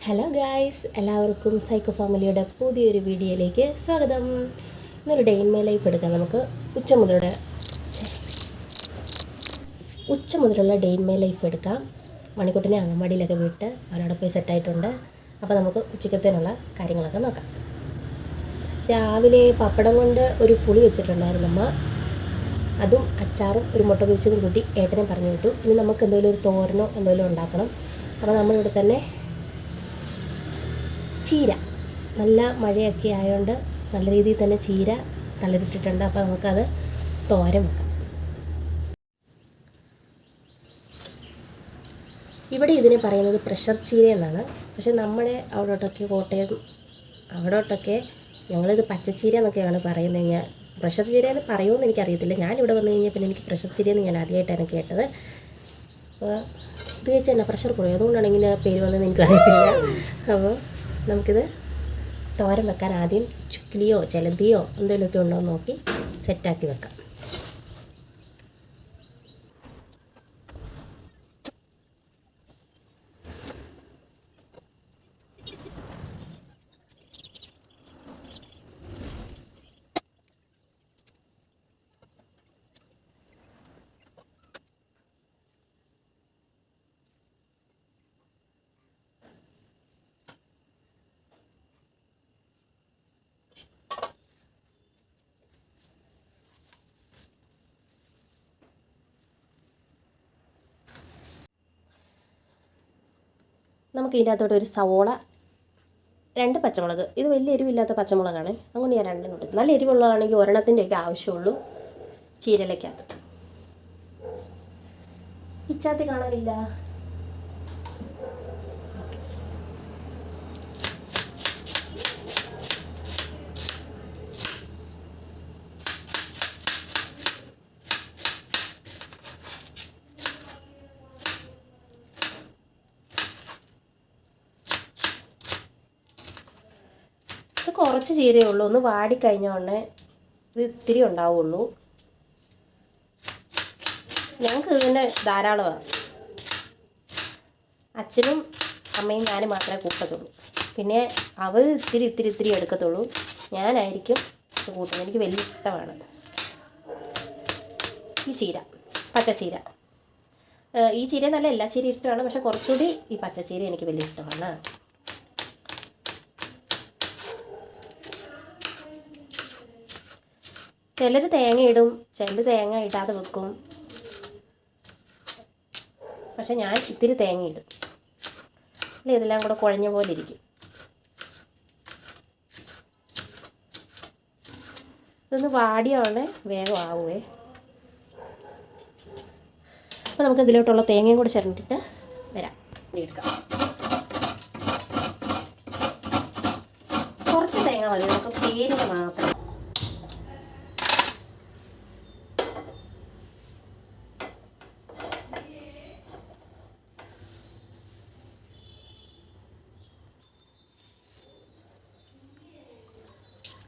Hello guys, എല്ലാവർക്കും psycho ഫാമിലിയുടെ പുതിയൊരു വീഡിയോയിലേക്ക് സ്വാഗതം. ഇന്നൊരു ഡേ ഇൻ മൈ ലൈഫ് എടുക്കാം. നമുക്ക് ഉച്ച മുതലുള്ള ഡേ ഇൻ മൈ ലൈഫ് എടുക്കാം. മണിക്കുട്ടിനെ അംഗൻവാടിയിലൊക്കെ വിട്ട് അവനോട് പോയി സെറ്റായിട്ടുണ്ട്. അപ്പോൾ നമുക്ക് ഉച്ചക്കത്തേനുള്ള കാര്യങ്ങളൊക്കെ നോക്കാം. രാവിലെ പപ്പടം കൊണ്ട് ഒരു പുളി വെച്ചിട്ടുണ്ടായിരുന്നു അമ്മ. അതും അച്ചാറും ഒരു മുട്ട പൊരിച്ചതും കൂട്ടി ഏട്ടനെ പറഞ്ഞു വിട്ടു. ഇനി നമുക്ക് എന്തെങ്കിലും ഒരു തോരനോ എന്തെങ്കിലും ഉണ്ടാക്കണം. അപ്പോൾ നമ്മളിവിടെ തന്നെ ചീര, നല്ല മഴയൊക്കെ ആയതുകൊണ്ട് നല്ല രീതിയിൽ തന്നെ ചീര തളിരിട്ടിട്ടുണ്ട്. അപ്പോൾ നമുക്കത് തോരൻ വെക്കാം. ഇവിടെ ഇതിനെ പറയുന്നത് പ്രഷർ ചീര എന്നാണ്. പക്ഷെ നമ്മുടെ അവിടോട്ടൊക്കെ കോട്ടയം അവിടോട്ടൊക്കെ ഞങ്ങളിത് പച്ചച്ചീര എന്നൊക്കെയാണ് പറയുന്നത്. ഞാൻ പ്രഷർ ചീര എന്ന് പറയുമെന്ന് എനിക്കറിയത്തില്ല. ഞാനിവിടെ വന്നു കഴിഞ്ഞാൽ പിന്നെ എനിക്ക് പ്രഷർ ചീര എന്ന് ഞാൻ ആദ്യമായിട്ടാണ് കേട്ടത്. അപ്പോൾ ഇത് കഴിച്ചാൽ തന്നെ പ്രഷർ കുറയും, അതുകൊണ്ടാണ് ഇങ്ങനെ പേര് വന്നതെന്ന് എനിക്കറിയത്തില്ല. അപ്പോൾ നമുക്കിത് തോരൻ വെക്കാൻ ആദ്യം ചുക്കിലിയോ ചിലന്തിയോ എന്തെങ്കിലുമൊക്കെ ഉണ്ടോ എന്ന് നോക്കി സെറ്റാക്കി വെക്കാം. നമുക്ക് ഇതിൻ്റെ അകത്തോട്ട് ഒരു സവോള, 2 പച്ചമുളക്, ഇത് വലിയ എരിവില്ലാത്ത പച്ചമുളകാണ്, അതുകൊണ്ട് ഞാൻ 2 ഇട്ടു. നല്ല എരിവുള്ളതാണെങ്കിൽ ഒരെണ്ണത്തിൻ്റെയൊക്കെ ആവശ്യമുള്ളൂ. ചീരയിലേക്കകത്ത് പിച്ചാത്തി കാണാനില്ല. കുറച്ച് ചീരയേ ഉള്ളൂ, ഒന്ന് വാടിക്കഴിഞ്ഞ ഉടനെ ഇത് ഇത്തിരി ഉണ്ടാവുള്ളൂ. ഞങ്ങൾക്ക് ഇതിൻ്റെ ധാരാളമാണ്. അച്ഛനും അമ്മയും ഞാനും മാത്രമേ കൂട്ടത്തുള്ളൂ. പിന്നെ അവർ ഇത്തിരി എടുക്കത്തുള്ളൂ. ഞാനായിരിക്കും ഇത് കൂട്ടുന്നത്. എനിക്ക് വലിയ ഇഷ്ടമാണ് ഈ ചീര, പച്ചച്ചീര. ഈ ചീര നല്ല എല്ലാ ചീരയും ഇഷ്ടമാണ്, പക്ഷെ കുറച്ചുകൂടി ഈ പച്ചച്ചീര എനിക്ക് വലിയ ഇഷ്ടമാണ്. ചിലർ തേങ്ങ ഇടും, ചിലർ തേങ്ങ ഇടാതെ വെക്കും. പക്ഷെ ഞാൻ ഇത്തിരി തേങ്ങ ഇടും, അല്ലേ ഇതെല്ലാം കൂടെ കുഴഞ്ഞ പോലെ ഇരിക്കും. ഇതൊന്ന് വാടിയാണ് വേഗം ആവുമേ. അപ്പോൾ നമുക്ക് ഇതിലോട്ടുള്ള തേങ്ങയും കൂടെ ചിരണ്ടിട്ട് വരാം. എടുക്കാം, കുറച്ച് തേങ്ങ മതി, നമുക്ക് പേരിന് മാത്രം.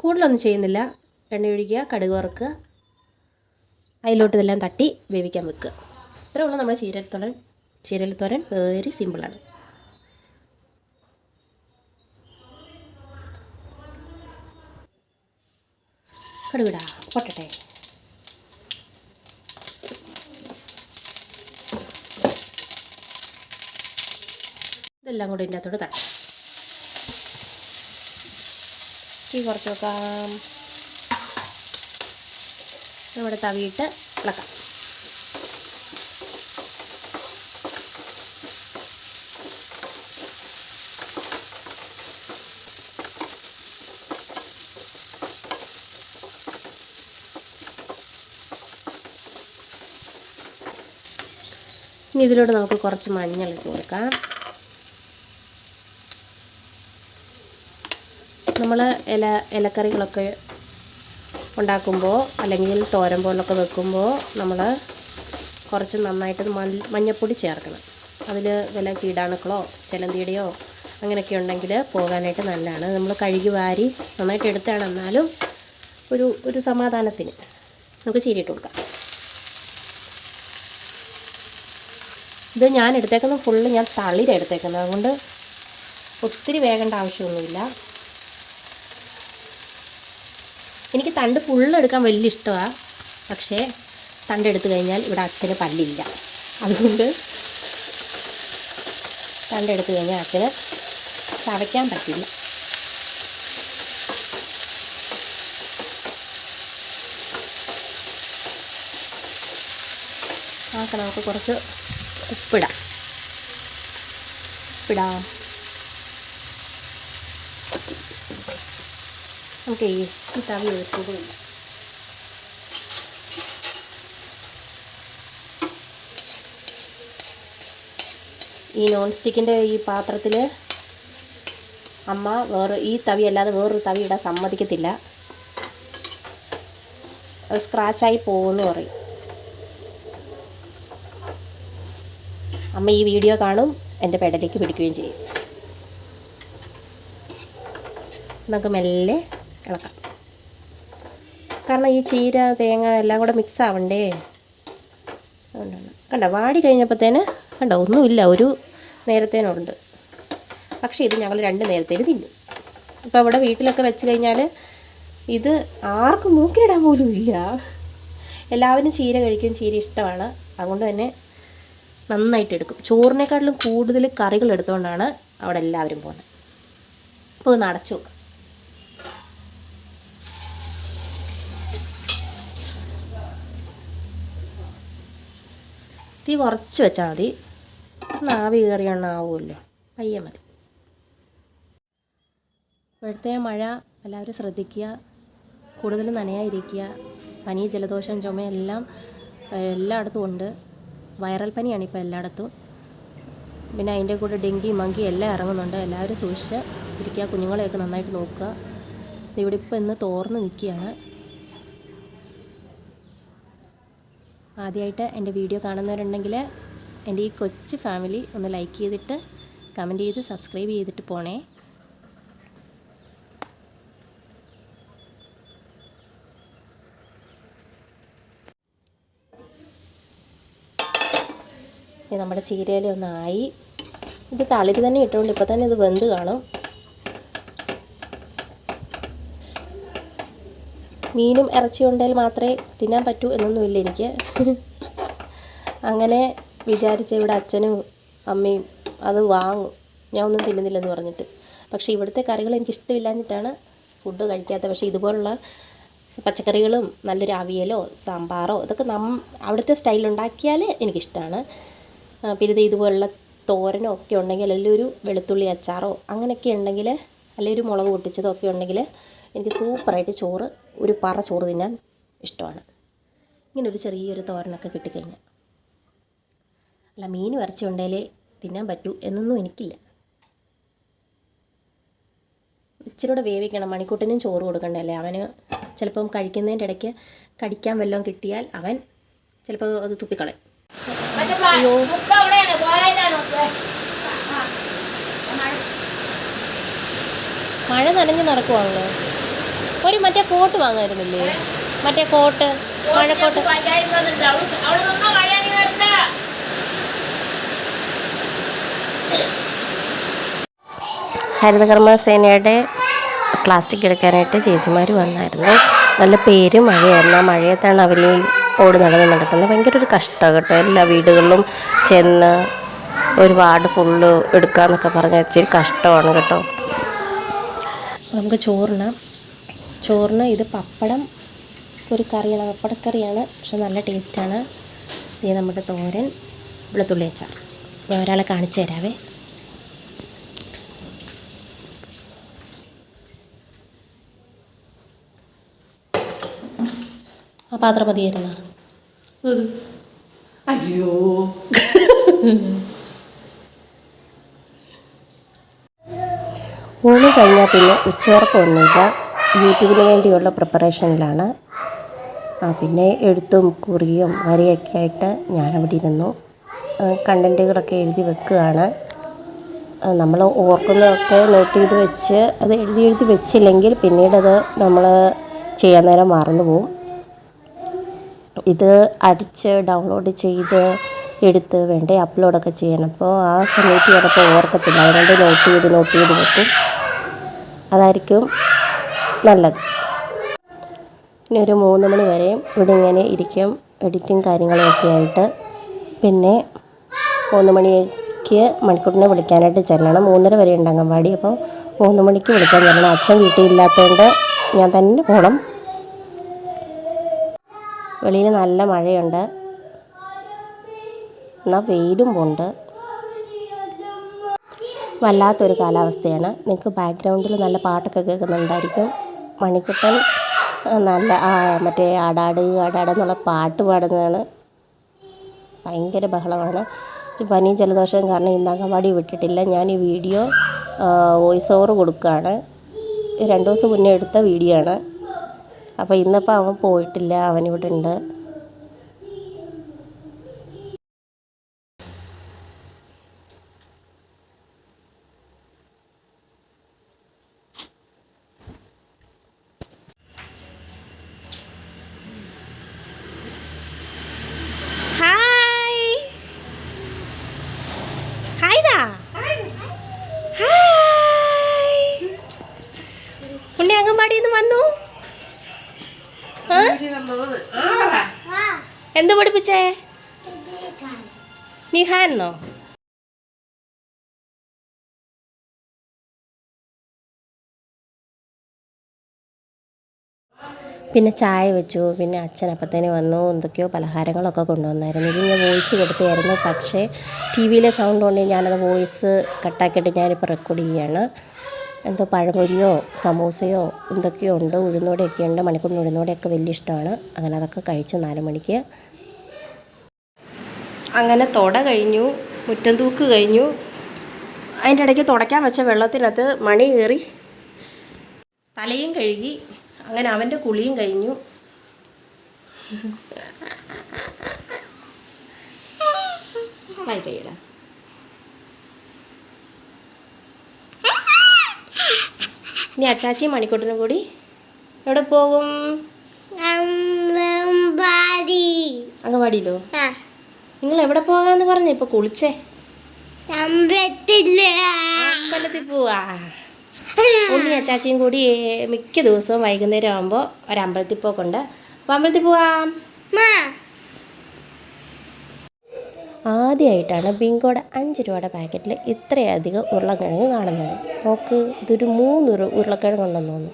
കൂടുതലൊന്നും ചെയ്യുന്നില്ല. എണ്ണ ഒഴിക്കുക, കടുക് വറുക്കുക, അതിലോട്ട് ഇതെല്ലാം തട്ടി വേവിക്കാൻ വെക്കുക. ഇത്രേ ഉള്ളൂ നമ്മുടെ ചീരലത്തോരൻ. വെരി സിമ്പിളാണ്. കടുകിടാ പൊട്ടട്ടെ. ഇതെല്ലാം കൂടെ ഇതിൻ്റെ അകത്തോട്ട് തട്ടി തീ കുറച്ച് വെക്കാം. നമ്മുടെ തവിയിട്ട് ഇളക്കാം. ഇനി ഇതിലോട്ട് നമുക്ക് കുറച്ച് മഞ്ഞൾ ഇട്ട് കൊടുക്കാം. നമ്മൾ ഇലക്കറികളൊക്കെ ഉണ്ടാക്കുമ്പോൾ അല്ലെങ്കിൽ തോരൻ പോലൊക്കെ വെക്കുമ്പോൾ നമ്മൾ കുറച്ച് നന്നായിട്ട് മഞ്ഞൾപ്പൊടി ചേർക്കണം. അതിൽ വല്ല കീടാണുക്കളോ ചിലന്തിയുടെയോ അങ്ങനെയൊക്കെ ഉണ്ടെങ്കിൽ പോകാനായിട്ട് നല്ലതാണ്. നമ്മൾ കഴുകി വാരി നന്നായിട്ട് എടുത്താണ്, എന്നാലും ഒരു സമാധാനത്തിന് നമുക്ക് ചീരിയിട്ട് കൊടുക്കാം. ഇത് ഞാൻ എടുത്തേക്കുന്നത് ഫുള്ള് ഞാൻ തളിര എടുത്തേക്കുന്നത്, അതുകൊണ്ട് ഒത്തിരി വേകേണ്ട ആവശ്യമൊന്നുമില്ല. എനിക്ക് തണ്ട് ഫുള്ളെടുക്കാൻ വലിയ ഇഷ്ടമാണ്. പക്ഷേ തണ്ടെടുത്ത് കഴിഞ്ഞാൽ ഇവിടെ അച്ഛന് പല്ലില്ല. അതുകൊണ്ട് തണ്ടെടുത്ത് കഴിഞ്ഞാൽ അച്ഛന് ചവയ്ക്കാൻ പറ്റില്ല. നമുക്ക് കുറച്ച് ഉപ്പിടാം. നമുക്ക് ഈ തവി വെച്ചത് ഈ നോൺ സ്റ്റിക്കിൻ്റെ ഈ പാത്രത്തിൽ അമ്മ ഈ തവി അല്ലാതെ വേറൊരു തവി ഇടാൻ സമ്മതിക്കത്തില്ല. അത് സ്ക്രാച്ചായി പോകുമെന്ന് പറയും. അമ്മ ഈ വീഡിയോ കാണും, എൻ്റെ പെടലേക്ക് പിടിക്കുകയും ചെയ്യും. നമുക്ക് മെല്ലെ ഇളക്കാം. കാരണം ഈ ചീര തേങ്ങ എല്ലാം കൂടെ മിക്സ് ആവണ്ടേ. അതുകൊണ്ടാണ്. കണ്ടോ, വാടി കഴിഞ്ഞപ്പോഴത്തേന് കണ്ടോ ഒന്നുമില്ല, ഒരു നേരത്തേനുണ്ട്. പക്ഷേ ഇത് ഞങ്ങൾ 2 നേരത്തേന് തിന്നും. ഇപ്പോൾ ഇവിടെ വീട്ടിലൊക്കെ വെച്ച് കഴിഞ്ഞാൽ ഇത് ആർക്കും മൂക്കിലിടാൻ പോലും ഇല്ല. എല്ലാവരും ചീര കഴിക്കും, ചീര ഇഷ്ടമാണ്. അതുകൊണ്ട് തന്നെ നന്നായിട്ട് എടുക്കും. ചോറിനേക്കാട്ടിലും കൂടുതൽ കറികൾ എടുത്തുകൊണ്ടാണ് അവിടെ എല്ലാവരും പോകുന്നത്. അപ്പോൾ ഒന്ന് അടച്ചു വെക്കാം. തീ കുറച്ച് വെച്ചാൽ മതി. ആവി കയറിയാവുമല്ലോ, പയ്യെ മതി. ഇപ്പോഴത്തെ മഴ എല്ലാവരും ശ്രദ്ധിക്കുക, കൂടുതൽ നനയാതിരിക്കുക. പനി, ജലദോഷം, ചുമ എല്ലാം എല്ലായിടത്തും ഉണ്ട്. വൈറൽ പനിയാണ് ഇപ്പോൾ എല്ലായിടത്തും. പിന്നെ അതിൻ്റെ കൂടെ ഡെങ്കി, മങ്കി എല്ലാം ഇറങ്ങുന്നുണ്ട്. എല്ലാവരും സൂക്ഷിച്ച് ഇരിക്കുക. കുഞ്ഞുങ്ങളെയൊക്കെ നന്നായിട്ട് നോക്കുക. ഇവിടെ ഇപ്പോൾ ഇന്ന് തോർന്ന് നിൽക്കുകയാണ്. ആദ്യമായിട്ട് എൻ്റെ വീഡിയോ കാണുന്നവരുണ്ടെങ്കിൽ എൻ്റെ ഈ കൊച്ചു ഫാമിലി ഒന്ന് ലൈക്ക് ചെയ്തിട്ട് കമൻറ്റ് ചെയ്ത് സബ്സ്ക്രൈബ് ചെയ്തിട്ട് പോണേ. നമ്മുടെ ചീരയില ഒന്നായി. ഇത് തളിര് തന്നെ ഇട്ടുകൊണ്ട് ഇപ്പോൾ തന്നെ ഇത് വെന്ത് കാണും. മീനും ഇറച്ചിയും ഉണ്ടെങ്കിൽ മാത്രമേ തിന്നാൻ പറ്റൂ എന്നൊന്നുമില്ല എനിക്ക്. അങ്ങനെ വിചാരിച്ച ഇവിടെ അച്ഛനും അമ്മയും അത് വാങ്ങും, ഞാൻ ഒന്നും തിന്നുന്നില്ലെന്ന് പറഞ്ഞിട്ട്. പക്ഷേ ഇവിടുത്തെ കറികൾ എനിക്ക് ഇഷ്ടമില്ലാഞ്ഞിട്ടാണ് ഫുഡ് കഴിക്കാത്തത്. പക്ഷേ ഇതുപോലുള്ള പച്ചക്കറികളും നല്ലൊരു അവിയലോ സാമ്പാറോ ഇതൊക്കെ അവിടുത്തെ സ്റ്റൈലുണ്ടാക്കിയാൽ എനിക്കിഷ്ടമാണ്. പിന്നെ ഇതുപോലുള്ള തോരനോ ഒക്കെ ഉണ്ടെങ്കിൽ, അല്ലെങ്കിൽ ഒരു വെളുത്തുള്ളി അച്ചാറോ അങ്ങനെയൊക്കെ ഉണ്ടെങ്കിൽ, അല്ലെങ്കിൽ ഒരു മുളക് പൊട്ടിച്ചതോ ഒക്കെ ഉണ്ടെങ്കിൽ എനിക്ക് സൂപ്പറായിട്ട് ഒരു പറ ചോറ് തിന്നാൻ ഇഷ്ടമാണ്. ഇങ്ങനൊരു ചെറിയൊരു തോരനൊക്കെ കിട്ടിക്കഴിഞ്ഞാൽ. അല്ല, മീനും ഇറച്ചി ഉണ്ടെങ്കിലേ തിന്നാൻ പറ്റൂ എന്നൊന്നും എനിക്കില്ല. ഇച്ചിരി കൂടെ വേവിക്കണം. മണിക്കൂട്ടനും ചോറ് കൊടുക്കണ്ടല്ലേ. അവന് ചിലപ്പം കഴിക്കുന്നതിൻ്റെ ഇടയ്ക്ക് കടിക്കാൻ വല്ലതും കിട്ടിയാൽ അവൻ ചിലപ്പോൾ അത് തുപ്പിക്കളയും. അയ്യോ, മഴ നനഞ്ഞ് നടക്കുവാണല്ലോ. ഒരു മറ്റേ കോട്ട് വാങ്ങായിരുന്നില്ലേ? മറ്റേ കോട്ട്, മഴക്കോട്ട്. ഹരിതകർമ്മ സേനയുടെ പ്ലാസ്റ്റിക് എടുക്കാനായിട്ട് ചേച്ചിമാർ വന്നായിരുന്നു. നല്ല പേര് മഴയായിരുന്നു. ആ മഴയത്താണ് അവർ ഓട് നടക്കുന്നത്. ഭയങ്കര ഒരു കഷ്ടമാണ് കേട്ടോ. എല്ലാ വീടുകളിലും ചെന്ന് ഒരു വാർഡ് ഫുള്ള് എടുക്കാമെന്നൊക്കെ പറഞ്ഞാൽ ഇച്ചിരി കഷ്ടമാണ് കേട്ടോ. നമുക്ക് ചോറിന് ഇത് പപ്പടം ഒരു കറിയാണ്, പപ്പടക്കറിയാണ്. പക്ഷെ നല്ല ടേസ്റ്റാണ്. ഇത് നമ്മുടെ തോരൻ, വെളുത്തുള്ളി അച്ചാർ. ഞാൻ ഒരാളെ കാണിച്ചു തരാവേ. ആ പാത്രം മതിയായിരുന്നോ? അയ്യോ, ഊണ് കഴിഞ്ഞാൽ പിന്നെ ഉച്ചയുറക്കമൊന്നുമില്ല. യൂട്യൂബിന് വേണ്ടിയുള്ള പ്രിപ്പറേഷനിലാണ്. പിന്നെ എഴുത്തും കുറിയും വരെയൊക്കെ ആയിട്ട് ഞാനവിടെ ഇരുന്നു കണ്ടൻറ്റുകളൊക്കെ എഴുതി വെക്കുകയാണ്. നമ്മൾ ഓർക്കുന്നതൊക്കെ നോട്ട് ചെയ്ത് വെച്ച് അത് എഴുതി വെച്ചില്ലെങ്കിൽ പിന്നീടത് നമ്മൾ ചെയ്യാൻ നേരം മറന്നു പോവും. ഇത് അടിച്ച് ഡൗൺലോഡ് ചെയ്ത് എടുത്ത് വേണ്ടേ അപ്ലോഡൊക്കെ ചെയ്യണം. അപ്പോൾ ആ സമയത്ത് ചിലപ്പോൾ ഓർക്കത്തില്ല, അതുകൊണ്ട് നോട്ട് ചെയ്ത് വെക്കും. അതായിരിക്കും നല്ലത്. ഇനി ഒരു 3 മണി വരെയും ഇവിടെ ഇങ്ങനെ ഇരിക്കും, എഡിറ്റിങ് കാര്യങ്ങളൊക്കെ ആയിട്ട്. പിന്നെ 3 മണിക്ക് മണിക്കൂട്ടിനെ വിളിക്കാനായിട്ട് ചെല്ലണം. 3:30 വരെ ഉണ്ട് അംഗൻവാടി. അപ്പോൾ 3 മണിക്ക് വിളിക്കാൻ ചെല്ലണം. അച്ഛൻ വീട്ടിൽ ഇല്ലാത്തതുകൊണ്ട് ഞാൻ തന്നെ പോകണം. വെളിയിൽ നല്ല മഴയുണ്ട്, എന്നാൽ വെയിലും ഉണ്ട്. വല്ലാത്തൊരു കാലാവസ്ഥയാണ്. നിങ്ങൾക്ക് ബാക്ക്ഗ്രൗണ്ടിൽ നല്ല പാട്ടൊക്കെ കേൾക്കുന്നുണ്ടായിരിക്കും. മണിക്കുട്ടൻ നല്ല മറ്റേ ആടാട് എന്നുള്ള പാട്ട് പാടുന്നതാണ്. ഭയങ്കര ബഹളമാണ്. പനിയും ജലദോഷവും കാരണം ഇന്ന് അംഗൻവാടി വിട്ടിട്ടില്ല. ഞാൻ ഈ വീഡിയോ വോയിസ് ഓവർ കൊടുക്കുകയാണ്. 2 ദിവസം മുന്നേ എടുത്ത വീഡിയോ ആണ്. അപ്പോൾ ഇന്നിപ്പോൾ അവൻ പോയിട്ടില്ല, അവനിവിടെ ഉണ്ട്. ഉണ്ണി അംഗൻവാടിന്ന് വന്നു. എന്ത് പഠിപ്പിച്ചേ? നീ ഹാന്നോ? പിന്നെ ചായ വെച്ചു. പിന്നെ അച്ഛൻ അപ്പത്തേന് വന്നു, എന്തൊക്കെയോ പലഹാരങ്ങളൊക്കെ കൊണ്ടുവന്നായിരുന്നു. ഇത് ഞാൻ വോയിസ് കൊടുത്തായിരുന്നു, പക്ഷേ ടി വിയിലെ സൗണ്ട് കൊണ്ട് ഞാനത് വോയിസ് കട്ടാക്കിയിട്ട് ഞാനിപ്പോൾ റെക്കോർഡ് ചെയ്യുകയാണ്. എന്തോ പഴംപൊരിയോ സമൂസയോ എന്തൊക്കെയോ ഉണ്ട്, ഉഴുന്നോടെയൊക്കെ ഉണ്ട്. മണിക്കൂറിന് ഉഴുന്നോടെയൊക്കെ വലിയ ഇഷ്ടമാണ്. അങ്ങനെ അതൊക്കെ കഴിച്ചു 4 മണിക്ക്. അങ്ങനെ തുട കഴിഞ്ഞു, മുറ്റം തൂക്ക് കഴിഞ്ഞു. അതിൻ്റെ ഇടയ്ക്ക് തുടയ്ക്കാൻ വെച്ച വെള്ളത്തിനകത്ത് മണി കയറി, തലയും കഴുകി. അങ്ങനെ അവൻ്റെ കുളിയും കഴിഞ്ഞു. കൈയിടാ. ഇനി അച്ചാച്ചിയും മണിക്കൂട്ടിനും കൂടി എവിടെ പോകും? അംഗൻവാടിയിലോ? നിങ്ങൾ എവിടെ പോകാന്ന് പറഞ്ഞു? ഇപ്പൊ കുളിച്ചേ? അമ്പലത്തിൽ പോവാ. ഉണ്ണി അച്ചാച്ചിയും കൂടി മിക്ക ദിവസവും വൈകുന്നേരം ആകുമ്പോൾ ഒരമ്പലത്തിൽ പോക്കുണ്ട്. അപ്പോൾ അമ്പലത്തിൽ പോവാം. ആദ്യമായിട്ടാണ് ബിങ്കോയുടെ 5 രൂപയുടെ പാക്കറ്റിൽ ഇത്രയധികം ഉരുളക്കിഴങ്ങ് കാണുന്നത്. നോക്ക്, ഇതൊരു 3 ഉരുളക്കിഴങ്ങ് ഉണ്ടെന്ന് തോന്നുന്നു.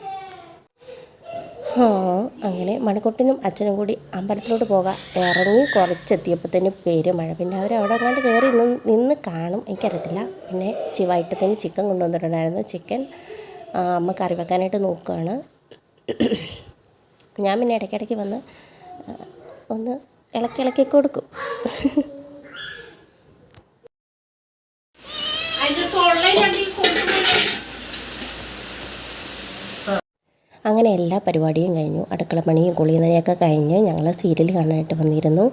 അങ്ങനെ മണിക്കുട്ടനും അച്ഛനും കൂടി അമ്പലത്തിലോട്ട് പോകാൻ ഇറങ്ങി കുറച്ചെത്തിയപ്പോഴത്തേന് പെരുമഴ. പിന്നെ അവരവിടെ അങ്ങോട്ട് കയറി നിന്ന് കാണും, എനിക്കറിയത്തില്ല. പിന്നെ വൈകിട്ടത്തേന് ചിക്കൻ കൊണ്ടുവന്നിട്ടുണ്ടായിരുന്നു. ചിക്കൻ അമ്മ കറി വെക്കാനായിട്ട് നോക്കുകയാണ്. ഞാൻ പിന്നെ ഇടയ്ക്കിടയ്ക്ക് വന്ന് ഒന്ന് ഇളക്കി കൊടുക്കും. അങ്ങനെ എല്ലാ പരിപാടിയും കഴിഞ്ഞു. അടുക്കളപ്പണിയും കുളിയുന്നതിനെയൊക്കെ കഴിഞ്ഞ് ഞങ്ങൾ സീരിയൽ കാണാനായിട്ട് വന്നിരുന്നു.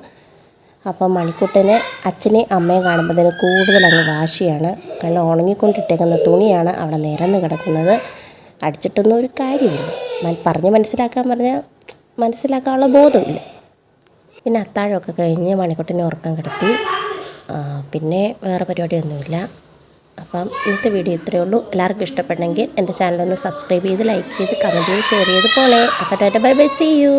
അപ്പം മണിക്കുട്ടന് അച്ഛനെയും അമ്മയും കാണുമ്പോഴത്തേന് കൂടുതൽ അങ്ങ് വാശിയാണ്. കാരണം ഉണങ്ങിക്കൊണ്ടിട്ടേക്കുന്ന തുണിയാണ് അവിടെ നിരന്ന് കിടക്കുന്നത്. അടിച്ചിട്ടൊന്നും ഒരു കാര്യമില്ല. പറഞ്ഞ് മനസ്സിലാക്കാനുള്ള ബോധമില്ല. പിന്നെ അത്താഴമൊക്കെ കഴിഞ്ഞ് മണിക്കുട്ടനെ ഉറക്കം കിടത്തി. പിന്നെ വേറെ പരിപാടിയൊന്നുമില്ല. അപ്പം ഇന്നത്തെ വീഡിയോ ഇത്രയേ ഉള്ളൂ. എല്ലാവർക്കും ഇഷ്ടപ്പെട്ടെങ്കിൽ എൻ്റെ ചാനലൊന്ന് സബ്സ്ക്രൈബ് ചെയ്ത്, ലൈക്ക് ചെയ്ത്, കമൻറ്റ് ചെയ്ത്, ഷെയർ ചെയ്ത് പോണേ. അപ്പോൾ ബൈ ബൈ, സീ യു.